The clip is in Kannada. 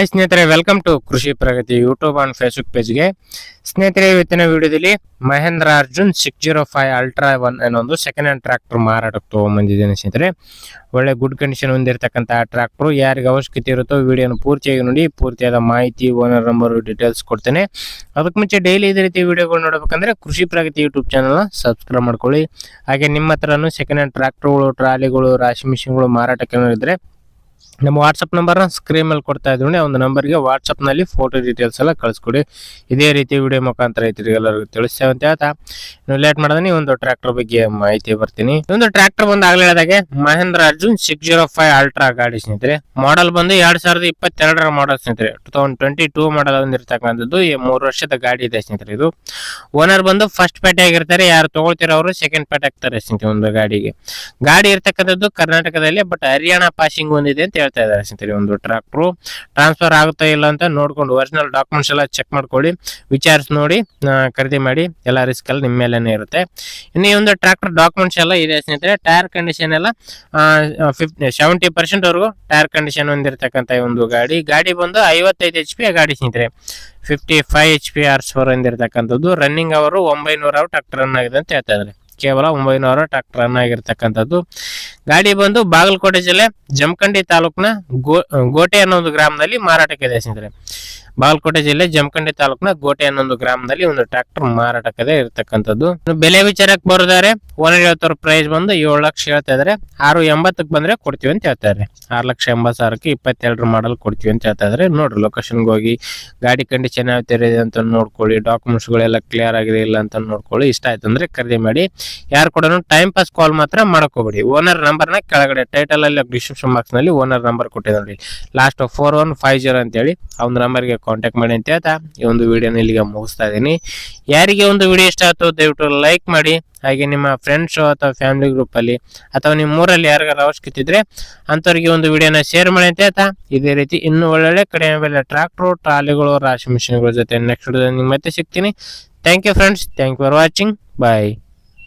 ಹಾಯ್ ಸ್ನೇಹಿತರೆ, ವೆಲ್ಕಮ್ ಟು ಕೃಷಿ ಪ್ರಗತಿ ಯೂಟ್ಯೂಬ್ ಅಂಡ್ ಫೇಸ್ಬುಕ್ ಪೇಜ್ಗೆ. ಸ್ನೇಹಿತರೆ, ಇವತ್ತಿನ ವಿಡಿಯೋದಲ್ಲಿ ಮಹೇಂದ್ರ ಅರ್ಜುನ್ 605 ಅಲ್ಟ್ರಾ 1 ಅನ್ನೋ ಒಂದು ಸೆಕೆಂಡ್ ಹ್ಯಾಂಡ್ ಟ್ರ್ಯಾಕ್ಟರ್ ಮಾರಾಟಕ್ಕೆ ತಗೊಂಡ್ಬಂದಿದ್ದೇನೆ ಸ್ನೇಹಿತರೆ. ಒಳ್ಳೆ ಗುಡ್ ಕಂಡೀಷನ್ ಹೊಂದಿರತಕ್ಕಂಥ ಟ್ರ್ಯಾಕ್ಟರ್. ಯಾರಿಗೆ ಅವಶ್ಯಕತೆ ಇರುತ್ತೋ ವಿಡಿಯೋನ ಪೂರ್ತಿಯಾಗಿ ನೋಡಿ, ಪೂರ್ತಿಯಾದ ಮಾಹಿತಿ, ಓನರ್ ನಂಬರ್, ಡೀಟೇಲ್ಸ್ ಕೊಡ್ತೇನೆ. ಅದಕ್ಕೆ ಮುಂಚೆ ಡೈಲಿ ಇದೇ ರೀತಿ ವಿಡಿಯೋಗಳು ನೋಡಬೇಕಂದ್ರೆ ಕೃಷಿ ಪ್ರಗತಿ ಯೂಟ್ಯೂಬ್ ಚಾನಲ್ನ ಸಬ್ಸ್ಕ್ರೈಬ್ ಮಾಡ್ಕೊಳ್ಳಿ. ಹಾಗೆ ನಿಮ್ಮ ಹತ್ರನೂ ಸೆಕೆಂಡ್ ಹ್ಯಾಂಡ್ ಟ್ರ್ಯಾಕ್ಟರ್ಗಳು, ಟ್ರಾಲಿಗಳು, ರಾಶಿ ಮಿಷಿನ್ಗಳು ಮಾರಾಟಕ್ಕೆ ಇದ್ರೆ ನಮ್ಮ ವಾಟ್ಸಪ್ ನಂಬರ್ನ ಸ್ಕ್ರೀನ್ ಮೇಲೆ ಕೊಡ್ತಾ ಇದ್ದೀವಿ. ಒಂದು ನಂಬರ್ಗೆ ವಾಟ್ಸಪ್ನಲ್ಲಿ ಫೋಟೋ ಡೀಟೇಲ್ಸ್ ಎಲ್ಲ ಕಳಿಸ್ಕೊಡಿ. ಇದೇ ರೀತಿ ವಿಡಿಯೋ ಮುಖಾಂತರ ರೈತರಿಗೆಲ್ಲರಿಗೂ ತಿಳಿಸ್ತೇವೆ ಅಂತ ಹೇಳ್ತಾ ನೀವು ಲೇಟ್ ಮಾಡಿದ್ರೆ ಒಂದು ಟ್ರ್ಯಾಕ್ಟರ್ ಬಗ್ಗೆ ಮಾಹಿತಿ ಬರ್ತೀನಿ. ಒಂದು ಟ್ರ್ಯಾಕ್ಟರ್ ಬಂದು ಆಗಲೇ ಹೇಳಿದಾಗೆ ಮಹೇಂದ್ರ ಅರ್ಜುನ್ 605 ಅಲ್ಟ್ರಾ ಗಾಡಿ ಸ್ನೇಹಿತರೆ. ಮಾಡಲ್ ಬಂದು 2022 ಮಾಡಲ್ ಸ್ನೇಹಿತರೆ. 2022 ಮಾಡಲ್ ಬಂದಿರತಕ್ಕಂಥದ್ದು. 3 ವರ್ಷದ ಗಾಡಿ ಇದೆ ಸ್ನೇಹಿತರೆ. ಇದು ಓನರ್ ಬಂದು ಫಸ್ಟ್ ಪೇಟೆ ಆಗಿರ್ತಾರೆ. ಯಾರು ತಗೊಳ್ತಿರೋ ಅವರು ಸೆಕೆಂಡ್ ಪೇಟೆ ಆಗ್ತಾರೆ ಸ್ನೇಹಿತರೆ. ಒಂದು ಗಾಡಿ ಇರ್ತಕ್ಕಂಥದ್ದು ಕರ್ನಾಟಕದಲ್ಲಿ, ಬಟ್ ಹರಿಯಾಣ ಪಾಸಿಂಗ್ ಹೊಂದಿದೆ ಅಂತ ಹೇಳ್ತಾ ಇದ್ದಾರೆ ಸ್ನೇಹಿತರೆ. ಒಂದು ಟ್ರ್ಯಾಕ್ಟರ್ ಟ್ರಾನ್ಸ್ಫರ್ ಆಗುತ್ತಾ ಇಲ್ಲ ಅಂತ ನೋಡ್ಕೊಂಡು ಒರಿಜಿನಲ್ ಡಾಕ್ಯುಮೆಂಟ್ಸ್ ಎಲ್ಲ ಚೆಕ್ ಮಾಡ್ಕೊಳ್ಳಿ, ವಿಚಾರಿಸಿ ನೋಡಿ ಖರೀದಿ ಮಾಡಿ. ಎಲ್ಲ ರಿಸ್ಕ್ ಎಲ್ಲ ನಿಮ್ಮ ಮೇಲೇನೆ ಇರುತ್ತೆ. ಇನ್ನು ಈ ಒಂದು ಟ್ರ್ಯಾಕ್ಟರ್ ಡಾಕ್ಯುಮೆಂಟ್ಸ್ ಎಲ್ಲ ಇದೆ ಸ್ನೇಹಿತರೆ. ಟೈರ್ ಕಂಡೀಷನ್ ಎಲ್ಲ 70% ವರೆಗೂ ಟೈರ್ ಕಂಡೀಷನ್ ಹೊಂದಿರತಕ್ಕಂಥ ಒಂದು ಗಾಡಿ ಬಂದು 55 HP ಗಾಡಿ ಸ್ನೇಹಿತರೆ. 55 HP horsepower ಹೊಂದಿರತಕ್ಕಂಥದ್ದು. ರನ್ನಿಂಗ್ ಅವರು 900 ಅವರ್ ಟ್ರ್ಯಾಕ್ಟರ್ ರನ್ ಆಗಿದೆ ಅಂತ ಹೇಳ್ತಾ ಇದ್ದಾರೆ. ಕೇವಲ 900 ಟ್ರ್ಯಾಕ್ಟರ್ ರನ್ ಆಗಿರ್ತಕ್ಕಂಥದ್ದು. ಗಾಡಿ ಬಂದು ಬಾಗಲಕೋಟೆ ಜಿಲ್ಲೆ ಜಮಖಂಡಿ ತಾಲೂಕಿನ ಗೋಟೆ ಅನ್ನೋ ಒಂದು ಗ್ರಾಮದಲ್ಲಿ ಮಾರಾಟಕ್ಕೆ ಇದೆ ಸ್ನೇಹಿತರೆ. ಬಾಗಲಕೋಟೆ ಜಿಲ್ಲೆ ಜಮಖಂಡಿ ತಾಲೂಕಿನ ಗೋಟೆ ಅನ್ನೋ ಒಂದು ಗ್ರಾಮದಲ್ಲಿ ಒಂದು ಟ್ರ್ಯಾಕ್ಟರ್ ಮಾರಾಟಕ್ಕೆ ಇರತಕ್ಕಂಥದ್ದು. ಬೆಲೆ ವಿಚಾರಕ್ಕೆ ಬರೋದಾರೆ ಓನರ್ ಹೇಳ್ತಾರ ಪ್ರೈಸ್ ಬಂದು 7 ಲಕ್ಷ ಹೇಳ್ತಾ ಇದಾರೆ. 680 ಬಂದ್ರೆ ಕೊಡ್ತೀವಿ ಅಂತ ಹೇಳ್ತಾ ಇದ್ದಾರೆ. 6,80,000ಕ್ಕೆ 22 ಮಾಡಲ್ ಕೊಡ್ತೀವಿ ಅಂತ ಹೇಳ್ತಾ ಇದಾರೆ. ನೋಡ್ರಿ, ಲೊಕೇಶನ್ಗೆ ಹೋಗಿ ಗಾಡಿ ಕಂಡೀಷನ್ ಯಾವ ತರ ಇದೆ ಅಂತ ನೋಡ್ಕೊಳ್ಳಿ, ಡಾಕ್ಯುಮೆಂಟ್ಸ್ ಗಳೆಲ್ಲ ಕ್ಲಿಯರ್ ಆಗಿದೆ ಇಲ್ಲ ಅಂತ ನೋಡ್ಕೊಳ್ಳಿ. ಇಷ್ಟ ಆಯ್ತು ಅಂದ್ರೆ ಖರೀದಿ ಮಾಡಿ. ಯಾರು ಕೂಡ ಟೈಮ್ ಪಾಸ್ ಕಾಲ್ ಮಾತ್ರ ಮಾಡಕೋಬೇಡಿ. ಓನರ್ ನಂಬರ್ನ ಕೆಳಗಡೆ ಟೈಟಲ್ ಅಲ್ಲಿ ಡಿಸ್ಕ್ರಿಪ್ಷನ್ ಬಾಕ್ಸ್ ನಲ್ಲಿ ಓನರ್ ನಂಬರ್ ಕೊಟ್ಟಿದ್ದಾರೆ. ಲಾಸ್ಟ್ 4150 ಅಂತ ಹೇಳಿ ಆ ಒಂದು ನಂಬರ್ಗೆ ಕಾಂಟ್ಯಾಕ್ಟ್ ಮಾಡಿ ಅಂತ ಹೇಳ್ತಾ ಈ ಒಂದು ವಿಡಿಯೋನ ಇಲ್ಲಿಗೆ ಮುಗಿಸ್ತಾ ಇದ್ದೀನಿ. ಯಾರಿಗೆ ಒಂದು ವಿಡಿಯೋ ಇಷ್ಟ ಆಯ್ತು ದಯವಿಟ್ಟು ಲೈಕ್ ಮಾಡಿ. ಹಾಗೆ ನಿಮ್ಮ ಫ್ರೆಂಡ್ಸ್ ಅಥವಾ ಫ್ಯಾಮಿಲಿ ಗ್ರೂಪ್ ಅಲ್ಲಿ ಅಥವಾ ನಿಮ್ಮ ಊರಲ್ಲಿ ಯಾರಿಗಾರ ಅವಶ್ಯಕತೆ ಇದ್ರೆ ಅಂತವ್ರಿಗೆ ಒಂದು ವಿಡಿಯೋನ ಶೇರ್ ಮಾಡಿ ಅಂತ ಹೇಳ್ತಾ ಇದೇ ರೀತಿ ಇನ್ನೂ ಒಳ್ಳೊಳ್ಳೆ ಕಡಿಮೆ ಬೆಲೆ ಟ್ರ್ಯಾಕ್ಟರ್, ಟ್ರಾಲಿಗಳು, ರಾಶಿ ಮಿಷಿನ್ಗಳ ಜೊತೆ ನೆಕ್ಸ್ಟ್ ವಿಡಿಯೋದಲ್ಲಿ ಮತ್ತೆ ಸಿಗ್ತೀನಿ. Thank you friends. Thank you for watching. Bye.